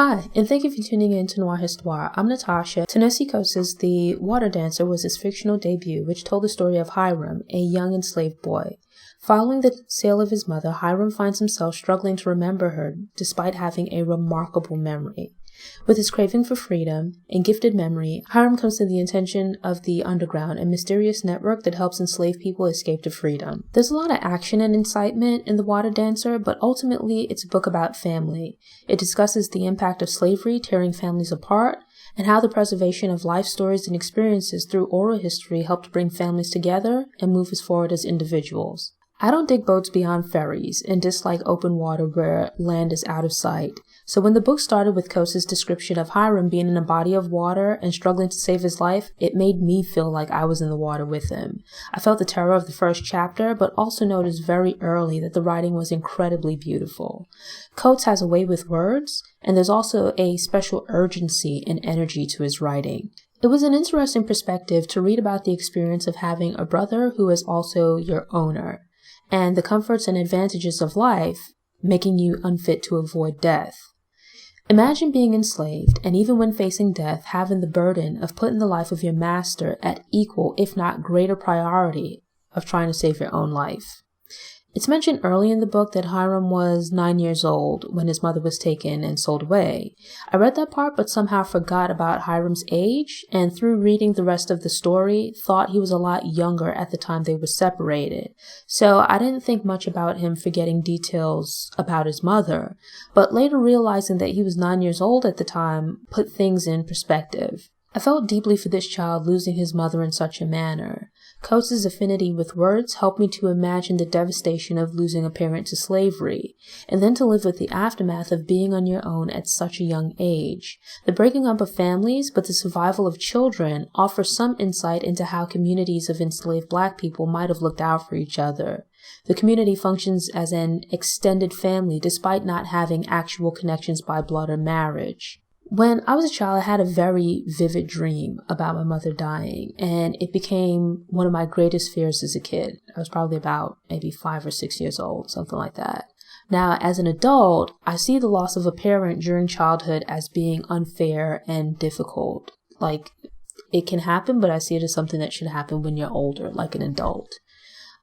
Hi, and thank you for tuning in to Noir Histoire. I'm Natasha. Ta-Nehisi Coates' The Water Dancer was his fictional debut, which told the story of Hiram, a young enslaved boy. Following the sale of his mother, Hiram finds himself struggling to remember her, despite having a remarkable memory. With his craving for freedom and gifted memory, Hiram comes to the intention of the underground, a mysterious network that helps enslaved people escape to freedom. There's a lot of action and incitement in The Water Dancer, but ultimately it's a book about family. It discusses the impact of slavery tearing families apart, and how the preservation of life stories and experiences through oral history helped bring families together and move us forward as individuals. I don't dig boats beyond ferries and dislike open water where land is out of sight. So when the book started with Coates' description of Hiram being in a body of water and struggling to save his life, it made me feel like I was in the water with him. I felt the terror of the first chapter, but also noticed very early that the writing was incredibly beautiful. Coates has a way with words, and there's also a special urgency and energy to his writing. It was an interesting perspective to read about the experience of having a brother who is also your owner, and the comforts and advantages of life making you unfit to avoid death. Imagine being enslaved, and even when facing death, having the burden of putting the life of your master at equal, if not greater priority of trying to save your own life. It's mentioned early in the book that Hiram was 9 years old when his mother was taken and sold away. I read that part but somehow forgot about Hiram's age, and through reading the rest of the story, thought he was a lot younger at the time they were separated. So I didn't think much about him forgetting details about his mother, but later realizing that he was 9 years old at the time put things in perspective. I felt deeply for this child losing his mother in such a manner. Coates' affinity with words helped me to imagine the devastation of losing a parent to slavery, and then to live with the aftermath of being on your own at such a young age. The breaking up of families, but the survival of children, offers some insight into how communities of enslaved Black people might have looked out for each other. The community functions as an extended family despite not having actual connections by blood or marriage. When I was a child, I had a very vivid dream about my mother dying, and it became one of my greatest fears as a kid. I was probably about maybe 5 or 6 years old, something like that. Now, as an adult, I see the loss of a parent during childhood as being unfair and difficult. Like, it can happen, but I see it as something that should happen when you're older, like an adult.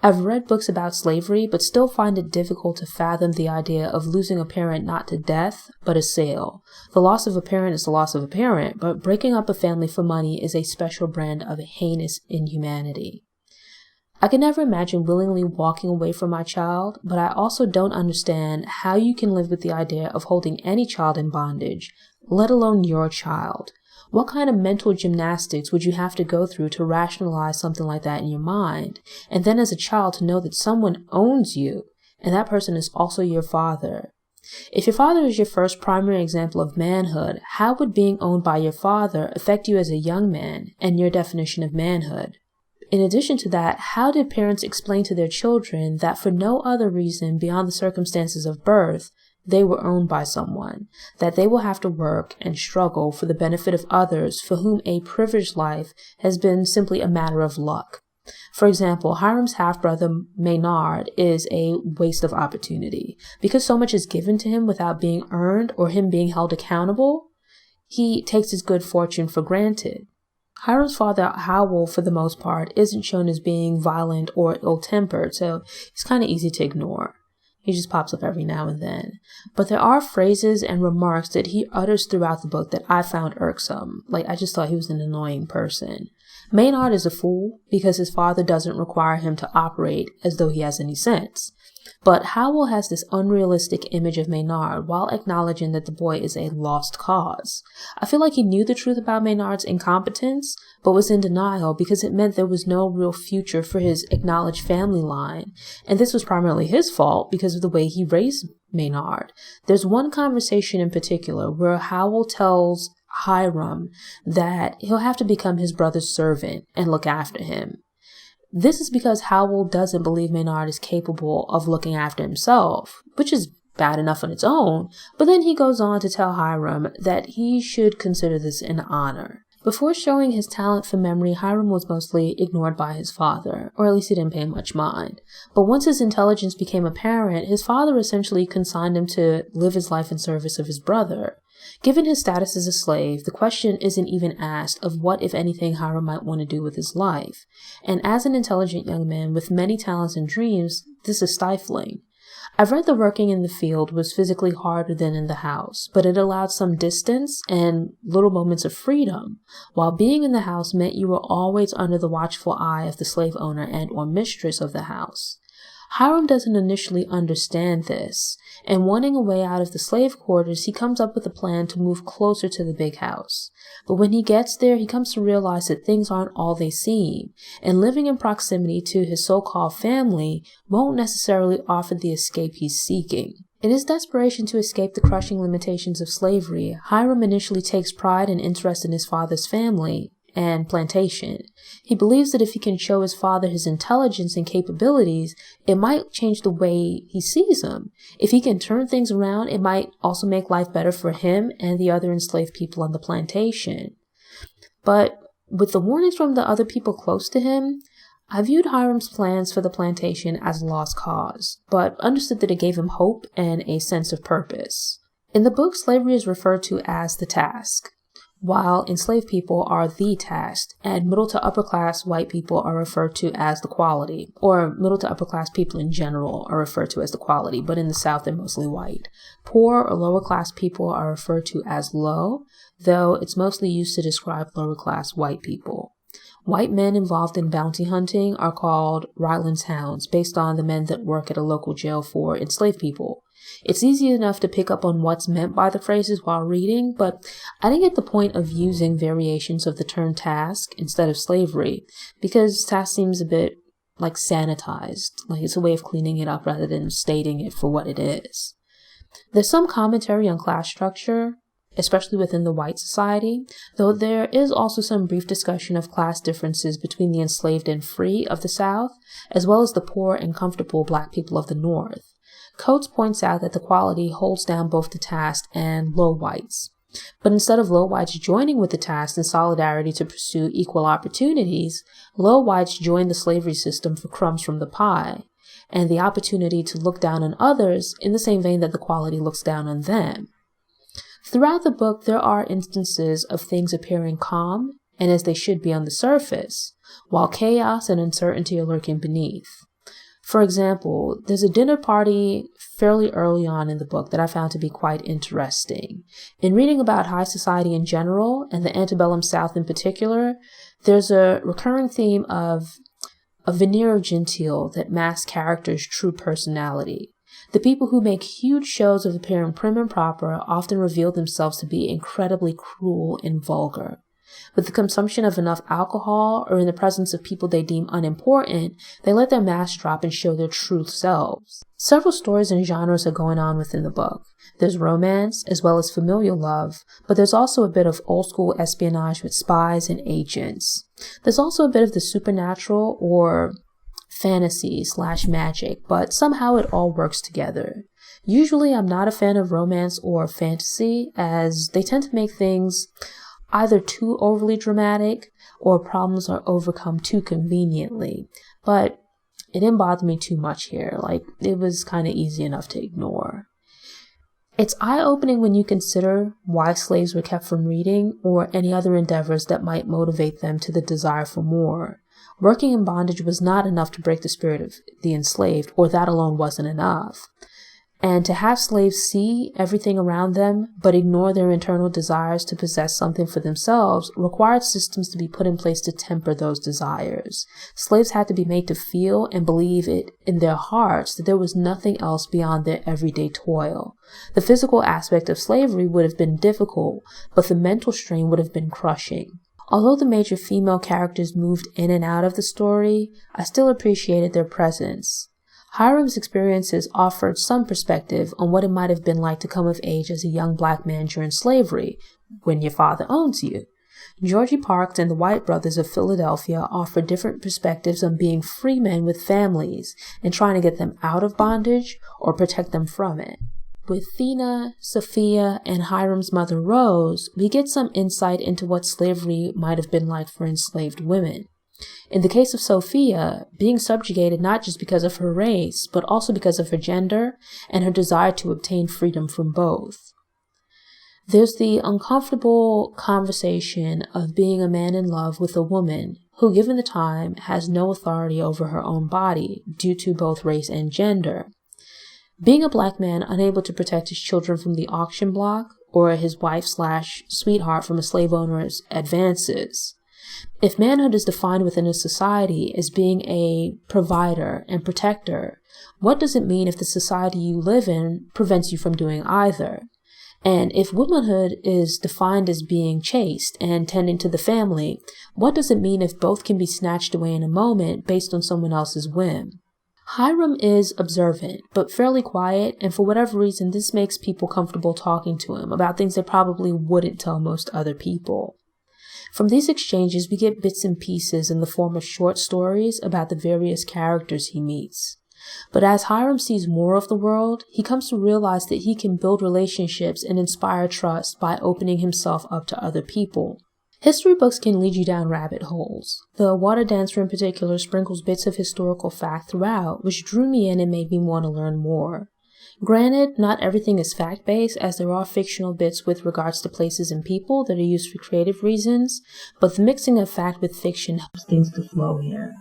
I've read books about slavery, but still find it difficult to fathom the idea of losing a parent not to death, but a sale. The loss of a parent is the loss of a parent, but breaking up a family for money is a special brand of heinous inhumanity. I can never imagine willingly walking away from my child, but I also don't understand how you can live with the idea of holding any child in bondage, let alone your child. What kind of mental gymnastics would you have to go through to rationalize something like that in your mind? And then as a child to know that someone owns you, and that person is also your father. If your father is your first primary example of manhood, how would being owned by your father affect you as a young man and your definition of manhood? In addition to that, how did parents explain to their children that for no other reason beyond the circumstances of birth, they were owned by someone, that they will have to work and struggle for the benefit of others for whom a privileged life has been simply a matter of luck? For example, Hiram's half-brother Maynard is a waste of opportunity. Because so much is given to him without being earned or him being held accountable, he takes his good fortune for granted. Hiram's father, Howell, for the most part, isn't shown as being violent or ill-tempered, so he's kind of easy to ignore. He just pops up every now and then. But there are phrases and remarks that he utters throughout the book that I found irksome. Like, I just thought he was an annoying person. Maynard is a fool because his father doesn't require him to operate as though he has any sense. But Howell has this unrealistic image of Maynard while acknowledging that the boy is a lost cause. I feel like he knew the truth about Maynard's incompetence, but was in denial because it meant there was no real future for his acknowledged family line. And this was primarily his fault because of the way he raised Maynard. There's one conversation in particular where Howell tells Hiram that he'll have to become his brother's servant and look after him. This is because Howell doesn't believe Maynard is capable of looking after himself, which is bad enough on its own, but then he goes on to tell Hiram that he should consider this an honor. Before showing his talent for memory, Hiram was mostly ignored by his father, or at least he didn't pay much mind. But once his intelligence became apparent, his father essentially consigned him to live his life in service of his brother. Given his status as a slave, the question isn't even asked of what, if anything, Hiram might want to do with his life. And as an intelligent young man with many talents and dreams, this is stifling. I've read that working in the field was physically harder than in the house, but it allowed some distance and little moments of freedom, while being in the house meant you were always under the watchful eye of the slave owner and or mistress of the house. Hiram doesn't initially understand this, and wanting a way out of the slave quarters, he comes up with a plan to move closer to the big house. But when he gets there, he comes to realize that things aren't all they seem, and living in proximity to his so-called family won't necessarily offer the escape he's seeking. In his desperation to escape the crushing limitations of slavery, Hiram initially takes pride and interest in his father's family and plantation. He believes that if he can show his father his intelligence and capabilities, it might change the way he sees him. If he can turn things around, it might also make life better for him and the other enslaved people on the plantation. But with the warnings from the other people close to him, I viewed Hiram's plans for the plantation as a lost cause, but understood that it gave him hope and a sense of purpose. In the book, slavery is referred to as the task, while enslaved people are the task, and middle to upper class white people are referred to as the quality, or middle to upper class people in general are referred to as the quality, but in the South they're mostly white. Poor or lower class people are referred to as low, though it's mostly used to describe lower class white people. White men involved in bounty hunting are called Ryland's hounds, based on the men that work at a local jail for enslaved people. It's easy enough to pick up on what's meant by the phrases while reading, but I didn't get the point of using variations of the term task instead of slavery, because task seems a bit like sanitized, like it's a way of cleaning it up rather than stating it for what it is. There's some commentary on class structure, especially within the white society, though there is also some brief discussion of class differences between the enslaved and free of the South, as well as the poor and comfortable black people of the North. Coates points out that the quality holds down both the task and low whites. But instead of low whites joining with the task in solidarity to pursue equal opportunities, low whites join the slavery system for crumbs from the pie, and the opportunity to look down on others in the same vein that the quality looks down on them. Throughout the book, there are instances of things appearing calm and as they should be on the surface, while chaos and uncertainty are lurking beneath. For example, there's a dinner party fairly early on in the book that I found to be quite interesting. In reading about high society in general, and the antebellum South in particular, there's a recurring theme of a veneer of genteel that masks characters' true personality. The people who make huge shows of appearing prim and proper often reveal themselves to be incredibly cruel and vulgar. With the consumption of enough alcohol or in the presence of people they deem unimportant, they let their masks drop and show their true selves. Several stories and genres are going on within the book. There's romance as well as familial love, but there's also a bit of old school espionage with spies and agents. There's also a bit of the supernatural or fantasy/magic, but somehow it all works together. Usually I'm not a fan of romance or fantasy, as they tend to make things either too overly dramatic or problems are overcome too conveniently. But it didn't bother me too much here. Like, it was kind of easy enough to ignore. It's eye-opening when you consider why slaves were kept from reading or any other endeavors that might motivate them to the desire for more. Working in bondage was not enough to break the spirit of the enslaved, or that alone wasn't enough. And to have slaves see everything around them, but ignore their internal desires to possess something for themselves, required systems to be put in place to temper those desires. Slaves had to be made to feel and believe it in their hearts that there was nothing else beyond their everyday toil. The physical aspect of slavery would have been difficult, but the mental strain would have been crushing. Although the major female characters moved in and out of the story, I still appreciated their presence. Hiram's experiences offered some perspective on what it might have been like to come of age as a young black man during slavery, when your father owns you. Georgie Parks and the White Brothers of Philadelphia offer different perspectives on being free men with families and trying to get them out of bondage or protect them from it. With Thina, Sofia, and Hiram's mother Rose, we get some insight into what slavery might have been like for enslaved women. In the case of Sofia, being subjugated not just because of her race, but also because of her gender and her desire to obtain freedom from both. There's the uncomfortable conversation of being a man in love with a woman who, given the time, has no authority over her own body due to both race and gender. Being a black man unable to protect his children from the auction block or his wife/sweetheart from a slave owner's advances. If manhood is defined within a society as being a provider and protector, what does it mean if the society you live in prevents you from doing either? And if womanhood is defined as being chaste and tending to the family, what does it mean if both can be snatched away in a moment based on someone else's whim? Hiram is observant, but fairly quiet, and for whatever reason, this makes people comfortable talking to him about things they probably wouldn't tell most other people. From these exchanges, we get bits and pieces in the form of short stories about the various characters he meets. But as Hiram sees more of the world, he comes to realize that he can build relationships and inspire trust by opening himself up to other people. History books can lead you down rabbit holes. The Water Dancer in particular sprinkles bits of historical fact throughout, which drew me in and made me want to learn more. Granted, not everything is fact-based, as there are fictional bits with regards to places and people that are used for creative reasons, but the mixing of fact with fiction helps things to flow here.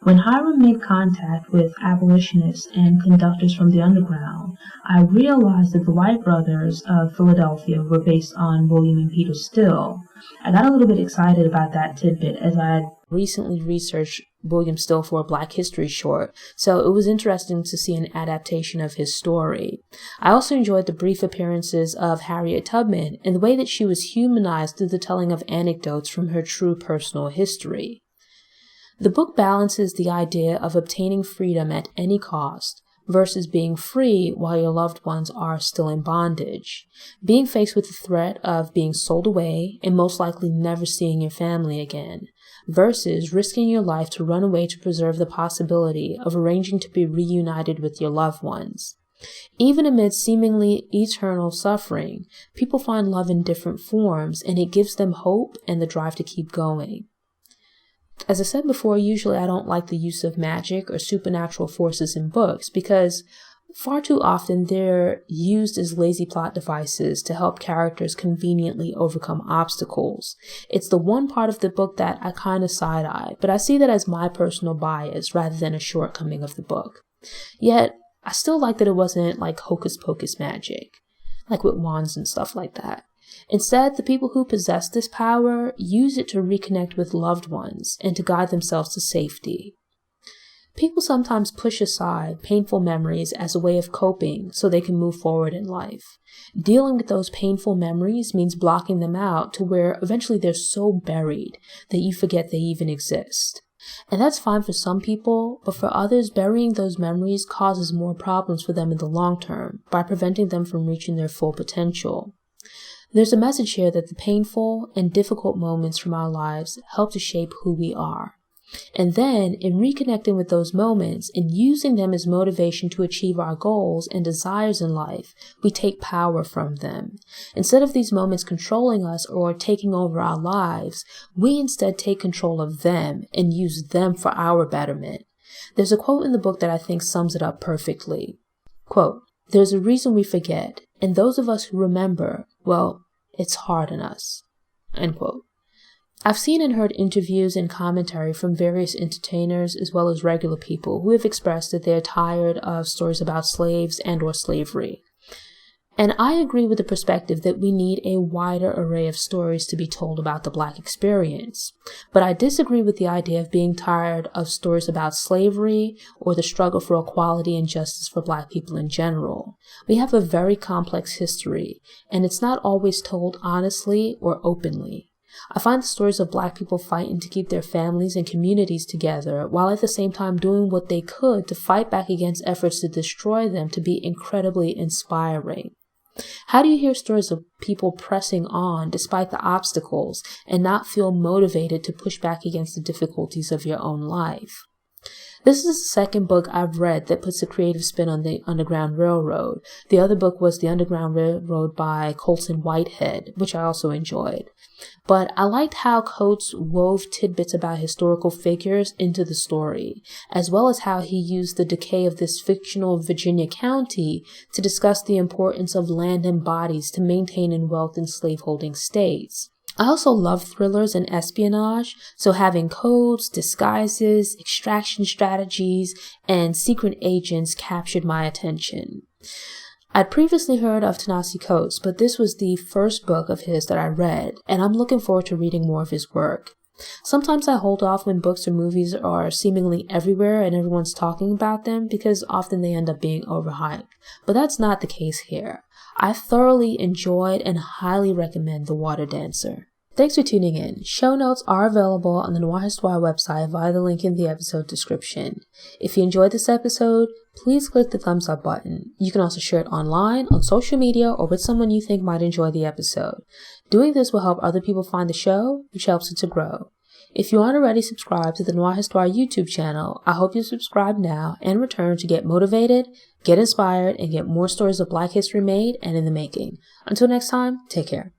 When Hiram made contact with abolitionists and conductors from the underground, I realized that the White Brothers of Philadelphia were based on William and Peter Still. I got a little bit excited about that tidbit as I had recently researched William Still for a Black History short, so it was interesting to see an adaptation of his story. I also enjoyed the brief appearances of Harriet Tubman and the way that she was humanized through the telling of anecdotes from her true personal history. The book balances the idea of obtaining freedom at any cost versus being free while your loved ones are still in bondage. Being faced with the threat of being sold away and most likely never seeing your family again, versus risking your life to run away to preserve the possibility of arranging to be reunited with your loved ones. Even amid seemingly eternal suffering, people find love in different forms, and it gives them hope and the drive to keep going. As I said before, usually I don't like the use of magic or supernatural forces in books because far too often they're used as lazy plot devices to help characters conveniently overcome obstacles. It's the one part of the book that I kind of side-eye, but I see that as my personal bias rather than a shortcoming of the book. Yet, I still like that it wasn't like hocus pocus magic, like with wands and stuff like that. Instead, the people who possess this power use it to reconnect with loved ones and to guide themselves to safety. People sometimes push aside painful memories as a way of coping so they can move forward in life. Dealing with those painful memories means blocking them out to where eventually they're so buried that you forget they even exist. And that's fine for some people, but for others, burying those memories causes more problems for them in the long term by preventing them from reaching their full potential. There's a message here that the painful and difficult moments from our lives help to shape who we are. And then, in reconnecting with those moments and using them as motivation to achieve our goals and desires in life, we take power from them. Instead of these moments controlling us or taking over our lives, we instead take control of them and use them for our betterment. There's a quote in the book that I think sums it up perfectly. Quote, "There's a reason we forget, and those of us who remember, well, it's hard on us." End quote. I've seen and heard interviews and commentary from various entertainers as well as regular people who have expressed that they're tired of stories about slaves and or slavery. And I agree with the perspective that we need a wider array of stories to be told about the Black experience. But I disagree with the idea of being tired of stories about slavery or the struggle for equality and justice for Black people in general. We have a very complex history, and it's not always told honestly or openly. I find the stories of Black people fighting to keep their families and communities together, while at the same time doing what they could to fight back against efforts to destroy them, to be incredibly inspiring. How do you hear stories of people pressing on despite the obstacles and not feel motivated to push back against the difficulties of your own life? This is the second book I've read that puts a creative spin on the Underground Railroad. The other book was The Underground Railroad by Colson Whitehead, which I also enjoyed. But I liked how Coates wove tidbits about historical figures into the story, as well as how he used the decay of this fictional Virginia county to discuss the importance of land and bodies to maintain and wealth in slaveholding states. I also love thrillers and espionage, so having codes, disguises, extraction strategies, and secret agents captured my attention. I'd previously heard of Ta-Nehisi Coates, but this was the first book of his that I read, and I'm looking forward to reading more of his work. Sometimes I hold off when books or movies are seemingly everywhere and everyone's talking about them because often they end up being overhyped, but that's not the case here. I thoroughly enjoyed and highly recommend The Water Dancer. Thanks for tuning in. Show notes are available on the Noir Histoire website via the link in the episode description. If you enjoyed this episode, please click the thumbs up button. You can also share it online, on social media, or with someone you think might enjoy the episode. Doing this will help other people find the show, which helps it to grow. If you aren't already subscribed to the Noir Histoire YouTube channel, I hope you subscribe now and return to get motivated, get inspired, and get more stories of Black history made and in the making. Until next time, take care.